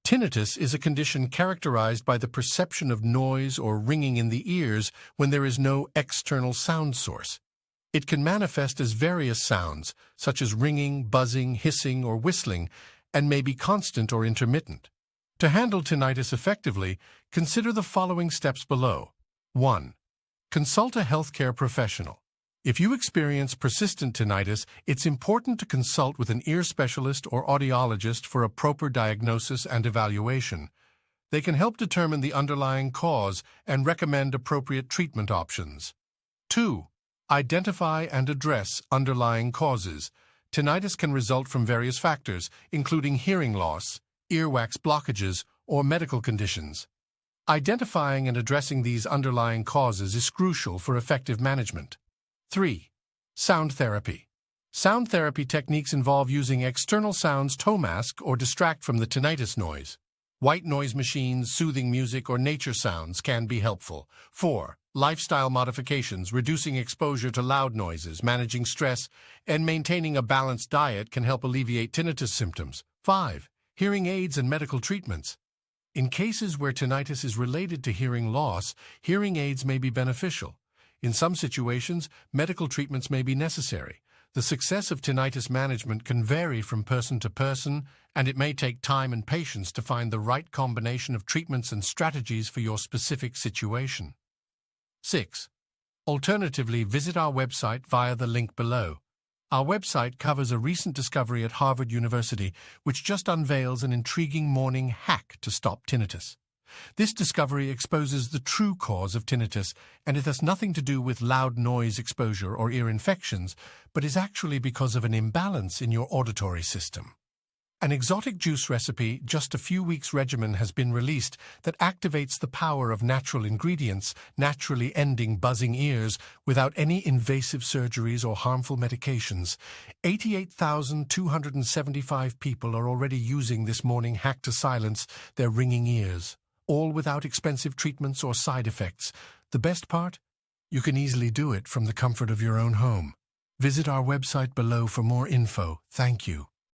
Tinnitus is a condition characterized by the perception of noise or ringing in the ears when there is no external sound source. It can manifest as various sounds, such as ringing, buzzing, hissing, or whistling, and may be constant or intermittent. To handle tinnitus effectively, consider the following steps below. 1. Consult a healthcare professional. If you experience persistent tinnitus, it's important to consult with an ear specialist or audiologist for a proper diagnosis and evaluation. They can help determine the underlying cause and recommend appropriate treatment options. 2. Identify and address underlying causes. Tinnitus can result from various factors, including hearing loss, earwax blockages, or medical conditions. Identifying and addressing these underlying causes is crucial for effective management. 3. Sound therapy. Sound therapy techniques involve using external sounds to mask or distract from the tinnitus noise. White noise machines, soothing music, or nature sounds can be helpful. 4. Lifestyle modifications. Reducing exposure to loud noises, managing stress, and maintaining a balanced diet can help alleviate tinnitus symptoms. 5. Hearing aids and medical treatments. In cases where tinnitus is related to hearing loss, hearing aids may be beneficial. In some situations, medical treatments may be necessary. The success of tinnitus management can vary from person to person, and it may take time and patience to find the right combination of treatments and strategies for your specific situation. 6. Alternatively, visit our website via the link below. Our website covers a recent discovery at Harvard University, which just unveils an intriguing morning hack to stop tinnitus. This discovery exposes the true cause of tinnitus, and it has nothing to do with loud noise exposure or ear infections, but is actually because of an imbalance in your auditory system. An exotic juice recipe, just a few weeks regimen, has been released that activates the power of natural ingredients, naturally ending buzzing ears without any invasive surgeries or harmful medications. 88,275 people are already using this morning hack to silence their ringing ears, all without expensive treatments or side effects. The best part? You can easily do it from the comfort of your own home. Visit our website below for more info. Thank you.